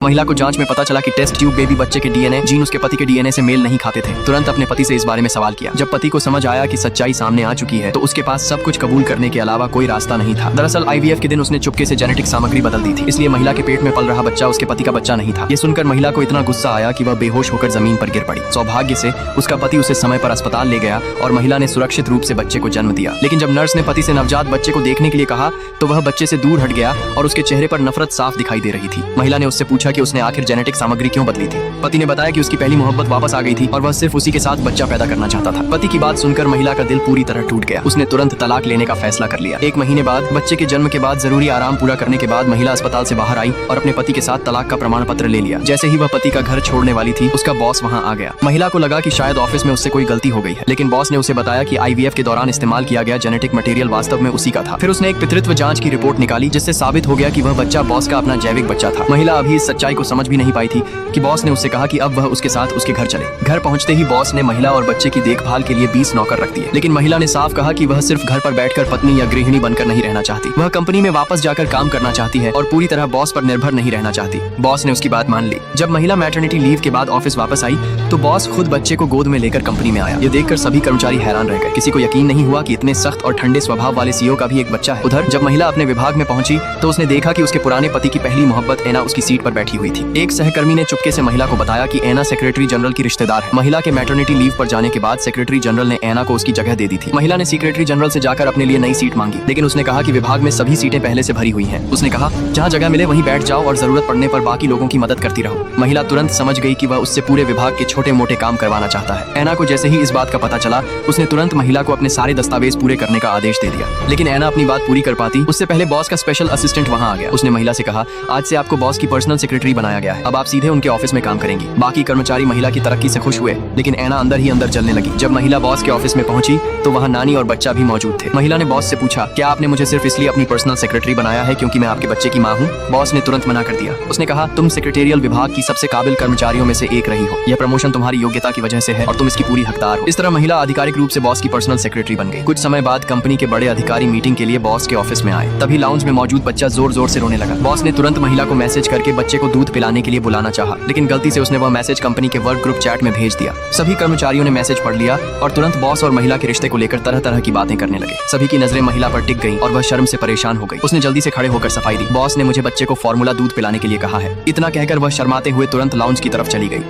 महिला को जांच में पता चला कि टेस्ट ट्यूब बेबी बच्चे के डीएनए जीन उसके पति के डीएनए से मेल नहीं खाते थे। तुरंत अपने पति से इस बारे में सवाल किया। जब पति को समझ आया कि सच्चाई सामने आ चुकी है तो उसके पास सब कुछ कबूल करने के अलावा कोई रास्ता नहीं था। दरअसल आईवीएफ के दिन उसने चुपके से जेनेटिक सामग्री बदल दी थी, इसलिए महिला के पेट में पल रहा बच्चा उसके पति का बच्चा नहीं था। ये सुनकर महिला को इतना गुस्सा आया कि वह बेहोश होकर जमीन पर गिर पड़ी। सौभाग्य से उसका पति उसे समय पर अस्पताल ले गया और महिला ने सुरक्षित रूप से बच्चे को जन्म दिया। लेकिन जब नर्स ने पति से नवजात बच्चे को देखने के लिए कहा तो वह बच्चे से दूर हट गया और उसके चेहरे पर नफरत साफ दिखाई दे रही थी। महिला ने उससे पूछा कि उसने आखिर जेनेटिक सामग्री क्यों बदली थी। पति ने बताया कि उसकी पहली मोहब्बत वापस आ गई थी और वह सिर्फ उसी के साथ बच्चा पैदा करना चाहता था। पति की बात सुनकर महिला का दिल पूरी तरह टूट गया। उसने तुरंत तलाक लेने का फैसला कर लिया। 1 महीने बाद बच्चे के जन्म के बाद जरूरी आराम पूरा करने के बाद महिला अस्पताल से बाहर आई और अपने पति के साथ तलाक का प्रमाण पत्र ले लिया। जैसे ही वह पति का घर छोड़ने वाली थी उसका बॉस वहाँ आ गया। महिला को लगा कि शायद ऑफिस में उससे कोई गलती हो गई है, लेकिन बॉस ने उसे बताया कि आईवीएफ के दौरान इस्तेमाल किया गया जेनेटिक मटेरियल वास्तव में उसी का था। फिर उसने एक पितृत्व जांच की रिपोर्ट निकाली जिससे साबित हो गया कि वह बच्चा बॉस का अपना जैविक बच्चा था। महिला अभी इस सच्चाई को समझ भी नहीं पाई थी कि बॉस ने उससे कहा कि अब वह उसके साथ उसके घर चले। घर पहुंचते ही बॉस ने महिला और बच्चे की देखभाल के लिए 20 नौकर रख दिए, लेकिन महिला ने साफ कहा कि वह सिर्फ घर पर बैठकर पत्नी या गृहिणी बनकर नहीं रहना चाहती। वह कंपनी में वापस जाकर काम करना चाहती है और पूरी तरह बॉस पर निर्भर नहीं रहना चाहती। बॉस ने उसकी बात मान ली। जब महिला मैटरनिटी लीव के बाद ऑफिस वापस आई तो बॉस खुद बच्चे को गोद में लेकर कंपनी में आया। ये देखकर सभी कर्मचारी हैरान रह गए। किसी को यकीन नहीं हुआ कि इतने सख्त और ठंडे स्वभाव वाले सीईओ का भी एक बच्चा है। उधर जब महिला अपने विभाग में पहुंची तो उसने देखा कि उसके पुराने पति की पहली मोहब्बत एना उसकी सीट पर बैठी हुई थी। एक सहकर्मी ने चुपके से महिला को बताया कि एना सेक्रेटरी जनरल की रिश्तेदार है। महिला के मैटरनिटी लीव पर जाने के बाद सेक्रेटरी जनरल ने एना को उसकी जगह दे दी थी। महिला ने सेक्रेटरी जनरल से जाकर अपने लिए नई सीट मांगी, लेकिन उसने कहा कि विभाग में सभी सीटें पहले से भरी हुई हैं। उसने कहा जहां जगह मिले वहीं बैठ जाओ और जरूरत पड़ने पर बाकी लोगों की मदद करती रहो। महिला तुरंत समझ गई कि वह उससे पूरे विभाग के छोटे मोटे काम करवाना चाहता है। एना को जैसे ही इस बात का पता चला उसने तुरंत महिला को अपने सारे दस्तावेज पूरे करने का आदेश दे दिया। लेकिन एना अपनी बात पूरी कर पाती उससे पहले बॉस का स्पेशल असिस्टेंट वहाँ आ गया। उसने महिला से कहा आज से आपको बॉस की पर्सनल सेक्रेटरी बनाया गया है, अब आप सीधे उनके ऑफिस में काम करेंगी। बाकी कर्मचारी महिला की तरक्की से खुश हुए, लेकिन एना अंदर ही अंदर जलने लगी। जब महिला बॉस के ऑफिस में पहुंची तो वहाँ नानी और बच्चा भी मौजूद थे। महिला ने बॉस से पूछा क्या आपने मुझे सिर्फ इसलिए अपनी पर्सनल सेक्रेटरी बनाया है क्योंकि मैं आपके बच्चे की माँ हूँ? बॉस ने तुरंत मना कर दिया। उसने कहा तुम सेक्रेटेरियल विभाग की सबसे काबिल कर्मचारियों में से एक रही हो। यह प्रमोशन तुम्हारी योग्यता की वजह से है और तुम इसकी पूरी हकदार हो। इस तरह महिला आधिकारिक रूप से बॉस की पर्सनल सेक्रेटरी बन गई। कुछ समय बाद कंपनी के बड़े अधिकारी मीटिंग के लिए बॉस के ऑफिस में आए। तभी लाउंज में मौजूद बच्चा जोर जोर से रोने लगा। बॉस ने तुरंत महिला को मैसेज करके बच्चे को दूध पिलाने के लिए बुलाना चाहा, लेकिन गलती से उसने वह मैसेज कंपनी के वर्क ग्रुप चैट में भेज दिया। सभी कर्मचारियों ने मैसेज पढ़ लिया और तुरंत बॉस और महिला के रिश्ते को लेकर तरह तरह की बातें करने लगे। सभी की नजरें महिला पर टिक गईं और वह शर्म से परेशान हो गई। उसने जल्दी से खड़े होकर सफाई दी। बॉस ने मुझे बच्चे को फार्मूला दूध पिलाने के लिए कहा है। इतना कहकर वह शर्माते हुए तुरंत लाउंज की तरफ चली गई।